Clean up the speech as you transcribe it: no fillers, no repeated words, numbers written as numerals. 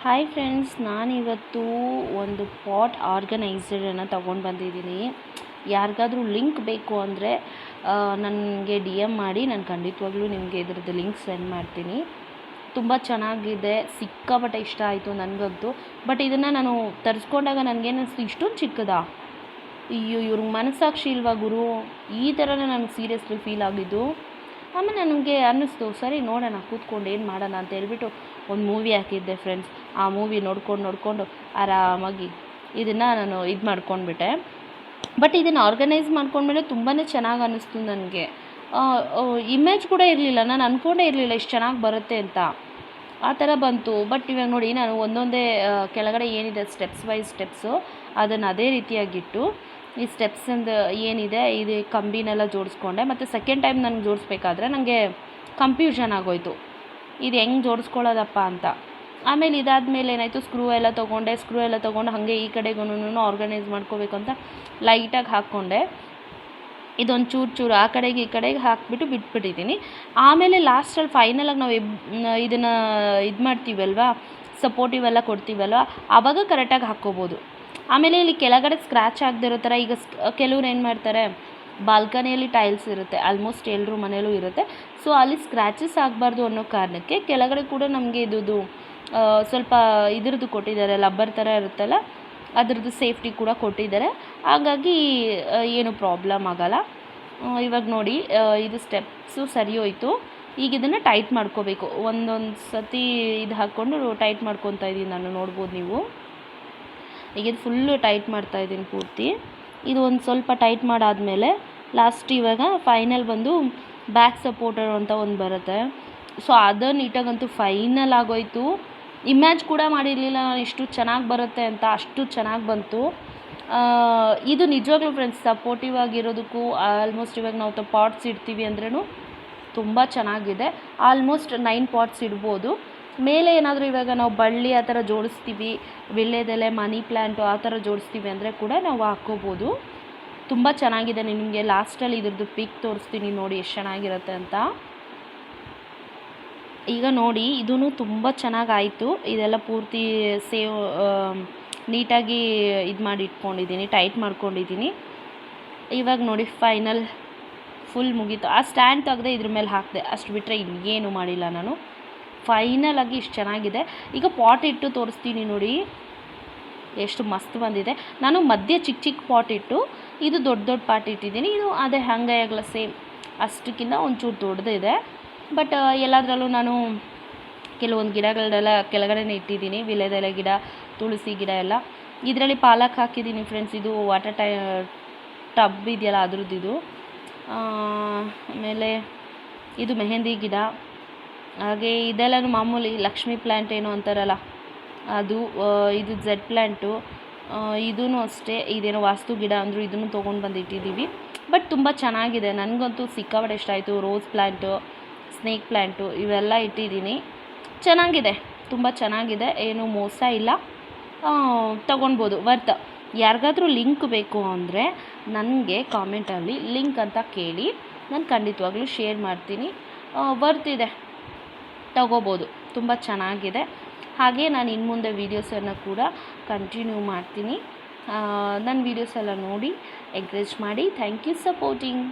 Hi friends, ನಾನಿವತ್ತು ಒಂದು pot ಆರ್ಗನೈಸರನ್ನು ತೊಗೊಂಡು ಬಂದಿದ್ದೀನಿ. ಯಾರಿಗಾದ್ರೂ ಲಿಂಕ್ ಬೇಕು ಅಂದರೆ ನನಗೆ ಡಿ ಎಮ್ ಮಾಡಿ, ನಾನು ಖಂಡಿತವಾಗ್ಲೂ ನಿಮಗೆ ಇದ್ರದ್ದು ಲಿಂಕ್ ಸೆಂಡ್ ಮಾಡ್ತೀನಿ. ತುಂಬ ಚೆನ್ನಾಗಿದೆ, ಸಿಕ್ಕಾಪಟ್ಟೆ ಇಷ್ಟ ಆಯಿತು ನನಗಂತೂ. ಬಟ್ ಇದನ್ನು ನಾನು ತರಿಸ್ಕೊಂಡಾಗ ನನಗೇನಿಸ್ತು, ಇಷ್ಟೊಂದು ಚಿಕ್ಕದಾ, ಅಯ್ಯೋ ಇವ್ರಿಗೆ ಮನಸ್ಸಾಕ್ಷಿ ಇಲ್ವಾ ಗುರು, ಈ ಥರನೇ ನನಗೆ ಸೀರಿಯಸ್ಲಿ ಫೀಲ್ ಆಗಿದ್ದು. ಆಮೇಲೆ ನನಗೆ ಅನ್ನಿಸ್ತು, ಸರಿ ನೋಡೋಣ ಕೂತ್ಕೊಂಡು ಏನು ಮಾಡೋಣ ಅಂತ ಹೇಳ್ಬಿಟ್ಟು ಒಂದು ಮೂವಿ ಹಾಕಿದ್ದೆ ಫ್ರೆಂಡ್ಸ್. ಆ ಮೂವಿ ನೋಡ್ಕೊಂಡು ಆರಾಮಾಗಿ ಇದನ್ನು ನಾನು ಇದು ಮಾಡ್ಕೊಂಡ್ಬಿಟ್ಟೆ. ಬಟ್ ಇದನ್ನು ಆರ್ಗನೈಸ್ ಮಾಡ್ಕೊಂಡ್ಮೇಲೆ ತುಂಬಾ ಚೆನ್ನಾಗಿ ಅನ್ನಿಸ್ತು ನನಗೆ. ಇಮೇಜ್ ಕೂಡ ಇರಲಿಲ್ಲ, ನಾನು ಅಂದ್ಕೊಂಡೇ ಇರಲಿಲ್ಲ ಇಷ್ಟು ಚೆನ್ನಾಗಿ ಬರುತ್ತೆ ಅಂತ. ಆ ಥರ ಬಂತು. ಬಟ್ ಇವಾಗ ನೋಡಿ, ನಾನು ಒಂದೊಂದೇ ಕೆಳಗಡೆ ಏನಿದೆ ಸ್ಟೆಪ್ಸ್ ವೈಸ್ ಸ್ಟೆಪ್ಸು ಅದನ್ನು ಅದೇ ರೀತಿಯಾಗಿಟ್ಟು ಈ ಸ್ಟೆಪ್ಸಿಂದ ಏನಿದೆ ಇದು ಕಂಬಿನೆಲ್ಲ ಜೋಡಿಸ್ಕೊಂಡೆ. ಮತ್ತು ಸೆಕೆಂಡ್ ಟೈಮ್ ನನಗೆ ಜೋಡಿಸ್ಬೇಕಾದ್ರೆ ನನಗೆ ಕನ್ಫ್ಯೂಷನ್ ಆಗೋಯಿತು, ಇದು ಹೆಂಗೆ ಜೋಡಿಸ್ಕೊಳ್ಳೋದಪ್ಪ ಅಂತ. ಆಮೇಲೆ ಇದಾದಮೇಲೆ ಏನಾಯಿತು, ಸ್ಕ್ರೂ ಎಲ್ಲ ತೊಗೊಂಡು ಹಾಗೆ ಈ ಕಡೆಗೂ ಆರ್ಗನೈಸ್ ಮಾಡ್ಕೋಬೇಕು ಅಂತ ಲೈಟಾಗಿ ಹಾಕ್ಕೊಂಡೆ. ಇದೊಂದು ಚೂರು ಆ ಕಡೆಗೆ ಈ ಕಡೆಗೆ ಹಾಕಿಬಿಟ್ಟು ಬಿಟ್ಬಿಟ್ಟಿದ್ದೀನಿ. ಆಮೇಲೆ ಲಾಸ್ಟಲ್ಲಿ ಫೈನಲಾಗಿ ನಾವು ಇದನ್ನು ಇದು ಮಾಡ್ತೀವಲ್ವ, ಸಪೋರ್ಟಿವ್ ಎಲ್ಲ ಕೊಡ್ತೀವಲ್ವ, ಆವಾಗ ಕರೆಕ್ಟಾಗಿ ಹಾಕ್ಕೋಬೋದು. ಆಮೇಲೆ ಇಲ್ಲಿ ಕೆಳಗಡೆ ಸ್ಕ್ರ್ಯಾಚ್ ಆಗದಿರೋ ಥರ, ಈಗ ಕೆಲವ್ರು ಏನು ಮಾಡ್ತಾರೆ, ಬಾಲ್ಕನಿಯಲ್ಲಿ ಟೈಲ್ಸ್ ಇರುತ್ತೆ, ಆಲ್ಮೋಸ್ಟ್ ಎಲ್ಲರೂ ಮನೆಯಲ್ಲೂ ಇರುತ್ತೆ. ಸೊ ಅಲ್ಲಿ ಸ್ಕ್ರ್ಯಾಚಸ್ ಆಗಬಾರ್ದು ಅನ್ನೋ ಕಾರಣಕ್ಕೆ ಕೆಳಗಡೆ ಕೂಡ ನಮಗೆ ಇದು ಸ್ವಲ್ಪ ಇದ್ರದ್ದು ಕೊಟ್ಟಿದ್ದಾರೆ, ಲಬ್ಬರ್ ಥರ ಇರುತ್ತಲ್ಲ, ಅದರದ್ದು ಸೇಫ್ಟಿ ಕೂಡ ಕೊಟ್ಟಿದ್ದಾರೆ. ಹಾಗಾಗಿ ಏನು ಪ್ರಾಬ್ಲಮ್ ಆಗೋಲ್ಲ. ಇವಾಗ ನೋಡಿ, ಇದು ಸ್ಟೆಪ್ಸು ಸರಿ ಹೋಯಿತು. ಈಗ ಇದನ್ನು ಟೈಟ್ ಮಾಡ್ಕೋಬೇಕು. ಒಂದೊಂದು ಸತಿ ಇದು ಹಾಕ್ಕೊಂಡು ಟೈಟ್ ಮಾಡ್ಕೊತಾ ಇದ್ದೀನಿ ನಾನು, ನೋಡ್ಬೋದು ನೀವು. ಈಗ ಇದು ಫುಲ್ಲು ಟೈಟ್ ಮಾಡ್ತಾಯಿದ್ದೀನಿ ಪೂರ್ತಿ. ಇದು ಒಂದು ಸ್ವಲ್ಪ ಟೈಟ್ ಮಾಡಾದಮೇಲೆ ಲಾಸ್ಟ್ ಇವಾಗ ಫೈನಲ್ ಬಂದು ಬ್ಯಾಕ್ ಸಪೋರ್ಟರ್ ಅಂತ ಒಂದು ಬರುತ್ತೆ. ಸೊ ಅದು ನೀಟಾಗಂತೂ ಫೈನಲ್ ಆಗೋಯಿತು. ಇಮ್ಯಾಜ್ ಕೂಡ ಮಾಡಿರಲಿಲ್ಲ ನಾನು ಇಷ್ಟು ಚೆನ್ನಾಗಿ ಬರುತ್ತೆ ಅಂತ, ಅಷ್ಟು ಚೆನ್ನಾಗಿ ಬಂತು. ಇದು ನಿಜವಾಗ್ಲೂ ಫ್ರೆಂಡ್ಸ್ ಸಪೋರ್ಟಿವ್ ಆಗಿರೋದಕ್ಕೂ, ಆಲ್ಮೋಸ್ಟ್ ಇವಾಗ ನಾವು ಪಾಟ್ಸ್ ಇಡ್ತೀವಿ ಅಂದ್ರೂ ತುಂಬ ಚೆನ್ನಾಗಿದೆ. ಆಲ್ಮೋಸ್ಟ್ 9 ಪಾಟ್ಸ್ ಇಡ್ಬೋದು. ಮೇಲೆ ಏನಾದರೂ ಇವಾಗ ನಾವು ಬಳ್ಳಿ ಆ ಥರ ಜೋಡಿಸ್ತೀವಿ, ವೀಳ್ಯದೆಲೆ, ಮನಿ ಪ್ಲ್ಯಾಂಟು ಆ ಥರ ಜೋಡಿಸ್ತೀವಿ ಅಂದರೆ ಕೂಡ ನಾವು ಹಾಕ್ಕೋಬೋದು. ತುಂಬ ಚೆನ್ನಾಗಿದೆ. ನಿಮಗೆ ಲಾಸ್ಟಲ್ಲಿ ಇದ್ರದ್ದು ಪಿಕ್ ತೋರಿಸ್ತೀನಿ ನೋಡಿ ಎಷ್ಟು ಚೆನ್ನಾಗಿರುತ್ತೆ ಅಂತ. ಈಗ ನೋಡಿ, ಇದೂ ತುಂಬ ಚೆನ್ನಾಗಾಯಿತು. ಇದೆಲ್ಲ ಪೂರ್ತಿ ನೀಟಾಗಿ ಇದು ಮಾಡಿ ಇಟ್ಕೊಂಡಿದ್ದೀನಿ, ಟೈಟ್ ಮಾಡ್ಕೊಂಡಿದ್ದೀನಿ. ಇವಾಗ ನೋಡಿ ಫೈನಲ್ ಫುಲ್ ಮುಗೀತು. ಆ ಸ್ಟ್ಯಾಂಡ್ ತೆಗೆದೆ ಇದ್ರ ಮೇಲೆ ಹಾಕಿದೆ, ಅಷ್ಟು ಬಿಟ್ಟರೆ ಇನ್ನೇನು ಮಾಡಿಲ್ಲ ನಾನು. ಫೈನಲ್ ಆಗಿ ಇಷ್ಟು ಚೆನ್ನಾಗಿದೆ. ಈಗ ಪಾಟ್ ಇಟ್ಟು ತೋರಿಸ್ತೀನಿ ನೋಡಿ ಎಷ್ಟು ಮಸ್ತ್ ಬಂದಿದೆ. ನಾನು ಮಧ್ಯೆ ಚಿಕ್ಕ ಪಾಟ್ ಇಟ್ಟು ಇದು ದೊಡ್ಡ ಪಾಟ್ ಇಟ್ಟಿದ್ದೀನಿ. ಇದು ಅದೇ ಹಂಗೆ ಆಗಲ್ಲ, ಸೇಮ್ ಅಷ್ಟಕ್ಕಿಂತ ಒಂಚೂರು ದೊಡ್ಡದಿದೆ. ಬಟ್ ಎಲ್ಲದರಲ್ಲೂ ನಾನು ಕೆಲವೊಂದು ಗಿಡಗಳನ್ನೆಲ್ಲ ಕೆಳಗಡೆನೇ ಇಟ್ಟಿದ್ದೀನಿ, ವೀಳ್ಯದೆಲೆ ಗಿಡ, ತುಳಸಿ ಗಿಡ ಎಲ್ಲ. ಇದರಲ್ಲಿ ಪಾಲಕ್ ಹಾಕಿದ್ದೀನಿ ಫ್ರೆಂಡ್ಸ್. ಇದು ವಾಟರ್ ಟಬ್ ಇದೆಯಲ್ಲ ಅದ್ರದ್ದು ಇದು. ಆಮೇಲೆ ಇದು ಮೆಹಂದಿ ಗಿಡ. ಹಾಗೆ ಇದೆಲ್ಲನೂ ಮಾಮೂಲಿ ಲಕ್ಷ್ಮಿ ಪ್ಲ್ಯಾಂಟ್ ಏನೋ ಅಂತಾರಲ್ಲ ಅದು. ಇದು ಜೆಡ್ ಪ್ಲ್ಯಾಂಟು. ಇದೂ ಅಷ್ಟೇ, ಇದೇನೋ ವಾಸ್ತು ಗಿಡ ಅಂದರು, ಇದನ್ನು ತೊಗೊಂಡು ಬಂದು ಇಟ್ಟಿದ್ದೀವಿ. ಬಟ್ ತುಂಬ ಚೆನ್ನಾಗಿದೆ, ನನಗಂತೂ ಸಿಕ್ಕಾಪಟ್ಟೆ ಇಷ್ಟ ಆಯಿತು. ರೋಸ್ ಪ್ಲ್ಯಾಂಟು, ಸ್ನೇಕ್ ಪ್ಲ್ಯಾಂಟು ಇವೆಲ್ಲ ಇಟ್ಟಿದ್ದೀನಿ. ಚೆನ್ನಾಗಿದೆ, ತುಂಬ ಚೆನ್ನಾಗಿದೆ, ಏನು ಮೋಸ ಇಲ್ಲ, ತೊಗೊಳ್ಬೋದು, ವರ್ತ್. ಯಾರಿಗಾದ್ರೂ ಲಿಂಕ್ ಬೇಕು ಅಂದರೆ ನನಗೆ ಕಾಮೆಂಟಲ್ಲಿ ಲಿಂಕ್ ಅಂತ ಕೇಳಿ, ನಾನು ಖಂಡಿತವಾಗ್ಲೂ ಶೇರ್ ಮಾಡ್ತೀನಿ. ವರ್ತ್ ಇದೆ, ತಗೋಬೋದು, ತುಂಬ ಚೆನ್ನಾಗಿದೆ. ಹಾಗೆ ನಾನು ಇನ್ನು ಮುಂದೆ ವೀಡಿಯೋಸನ್ನು ಕೂಡ ಕಂಟಿನ್ಯೂ ಮಾಡ್ತೀನಿ. ನನ್ನ ವೀಡಿಯೋಸ್ ಎಲ್ಲ ನೋಡಿ ಎಂಕರೇಜ್ ಮಾಡಿ. Thank you supporting.